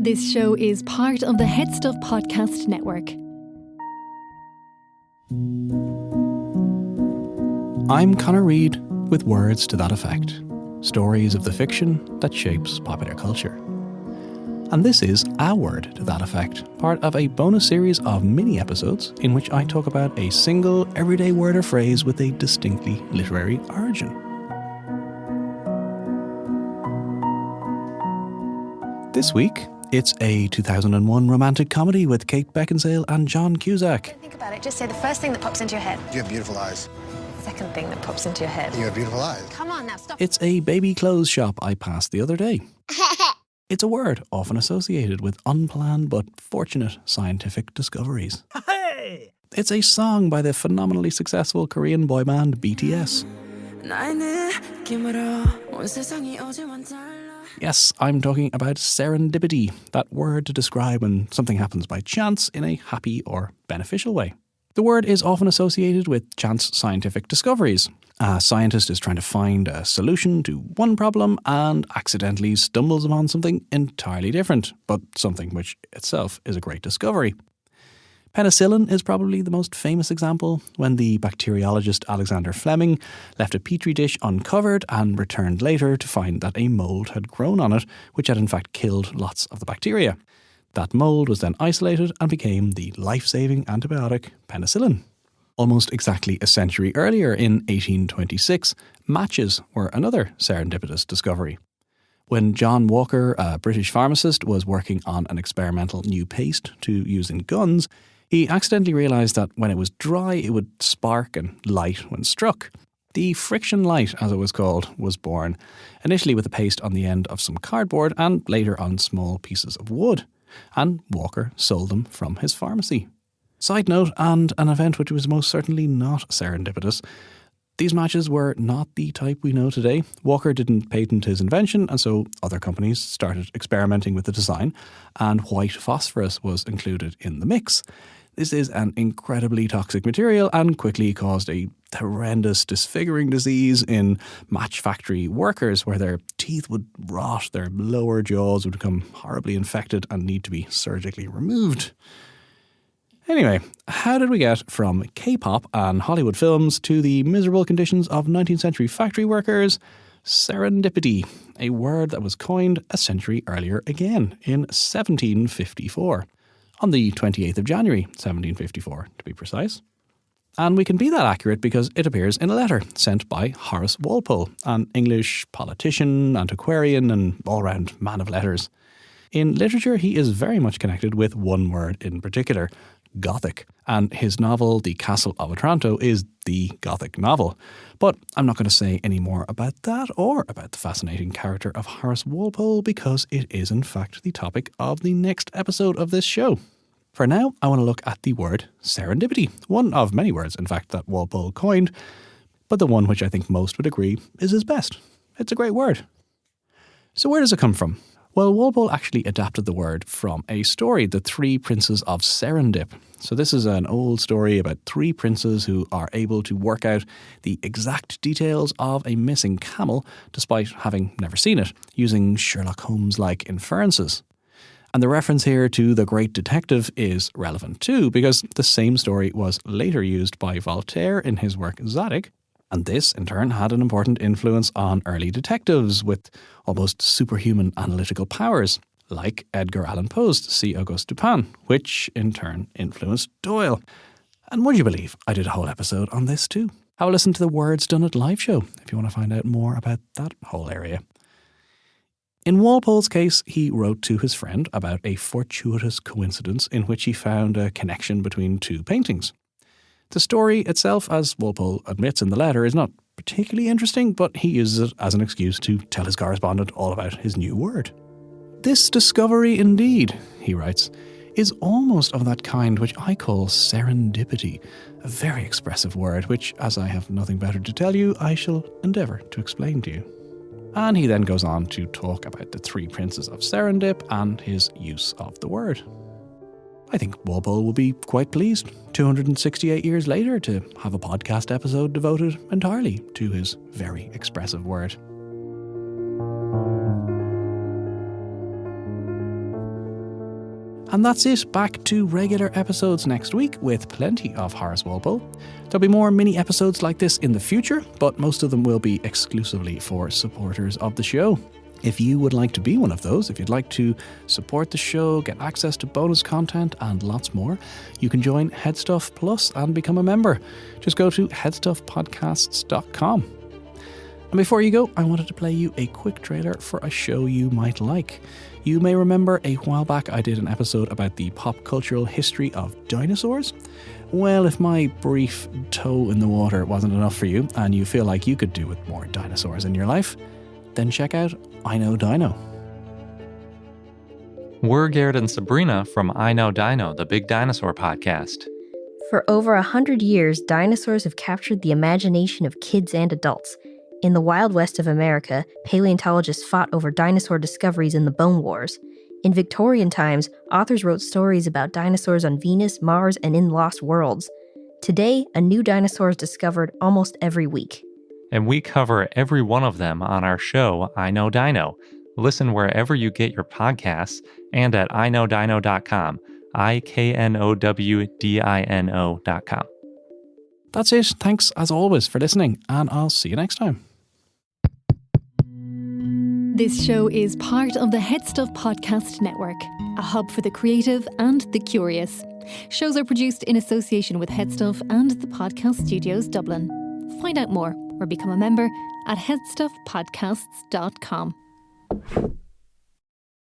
This show is part of the Head Stuff Podcast Network. I'm Connor Reid with words to that effect. Stories of the fiction that shapes popular culture. And this is A Word to That Effect, part of a bonus series of mini episodes in which I talk about a single everyday word or phrase with a distinctly literary origin. This week, it's a 2001 romantic comedy with Kate Beckinsale and John Cusack. Don't think about it, just say the first thing that pops into your head. You have beautiful eyes. Second thing that pops into your head. You have beautiful eyes. Come on now, stop. It's a baby clothes shop I passed the other day. It's a word often associated with unplanned but fortunate scientific discoveries. Hey! It's a song by the phenomenally successful Korean boy band BTS. Yes, I'm talking about serendipity, that word to describe when something happens by chance in a happy or beneficial way. The word is often associated with chance scientific discoveries. A scientist is trying to find a solution to one problem and accidentally stumbles upon something entirely different, but something which itself is a great discovery. Penicillin is probably the most famous example, when the bacteriologist Alexander Fleming left a petri dish uncovered and returned later to find that a mould had grown on it, which had in fact killed lots of the bacteria. That mould was then isolated and became the life-saving antibiotic penicillin. Almost exactly a century earlier, in 1826, matches were another serendipitous discovery. When John Walker, a British pharmacist, was working on an experimental new paste to use in guns, he accidentally realised that when it was dry it would spark and light when struck. The friction light, as it was called, was born, initially with a paste on the end of some cardboard and later on small pieces of wood. And Walker sold them from his pharmacy. Side note, and an event which was most certainly not serendipitous, these matches were not the type we know today. Walker didn't patent his invention, and so other companies started experimenting with the design, and white phosphorus was included in the mix. This is an incredibly toxic material and quickly caused a horrendous disfiguring disease in match factory workers, where their teeth would rot, their lower jaws would become horribly infected and need to be surgically removed. Anyway, how did we get from K-pop and Hollywood films to the miserable conditions of 19th century factory workers? Serendipity, a word that was coined a century earlier again, in 1754. On the 28th of January, 1754, to be precise. And we can be that accurate because it appears in a letter sent by Horace Walpole, an English politician, antiquarian, and all-round man of letters. In literature, he is very much connected with one word in particular, Gothic, and his novel The Castle of Otranto is the Gothic novel. But I'm not going to say any more about that or about the fascinating character of Horace Walpole, because it is in fact the topic of the next episode of this show. For now, I want to look at the word serendipity, one of many words, in fact, that Walpole coined, but the one which I think most would agree is his best. It's a great word. So where does it come from? Well, Walpole actually adapted the word from a story, The Three Princes of Serendip. So this is an old story about three princes who are able to work out the exact details of a missing camel, despite having never seen it, using Sherlock Holmes-like inferences. And the reference here to the great detective is relevant too, because the same story was later used by Voltaire in his work Zadig, and this, in turn, had an important influence on early detectives with almost superhuman analytical powers, like Edgar Allan Poe's C. Auguste Dupin, which, in turn, influenced Doyle. And would you believe I did a whole episode on this too? Have a listen to the Words Done It live show if you want to find out more about that whole area. In Walpole's case, he wrote to his friend about a fortuitous coincidence in which he found a connection between two paintings. The story itself, as Walpole admits in the letter, is not particularly interesting, but he uses it as an excuse to tell his correspondent all about his new word. This discovery indeed, he writes, is almost of that kind which I call serendipity, a very expressive word which, as I have nothing better to tell you, I shall endeavour to explain to you. And he then goes on to talk about the three princes of Serendip and his use of the word. I think Walpole will be quite pleased, 268 years later, to have a podcast episode devoted entirely to his very expressive word. And that's it. Back to regular episodes next week with plenty of Horace Walpole. There'll be more mini episodes like this in the future, but most of them will be exclusively for supporters of the show. If you would like to be one of those, if you'd like to support the show, get access to bonus content and lots more, you can join Headstuff Plus and become a member. Just go to headstuffpodcasts.com. And before you go, I wanted to play you a quick trailer for a show you might like. You may remember a while back I did an episode about the pop cultural history of dinosaurs. Well, if my brief toe in the water wasn't enough for you and you feel like you could do with more dinosaurs in your life, then check out I Know Dino. We're Garrett and Sabrina from I Know Dino, the Big Dinosaur podcast. For over 100 years, dinosaurs have captured the imagination of kids and adults. In the Wild West of America, paleontologists fought over dinosaur discoveries in the Bone Wars. In Victorian times, authors wrote stories about dinosaurs on Venus, Mars, and in lost worlds. Today, a new dinosaur is discovered almost every week. And we cover every one of them on our show, I Know Dino. Listen wherever you get your podcasts and at iknowdino.com, iknowdino.com. That's it. Thanks as always for listening, and I'll see you next time. This show is part of the Headstuff Podcast Network, a hub for the creative and the curious. Shows are produced in association with Headstuff and the Podcast Studios Dublin. Find out more or become a member at headstuffpodcasts.com.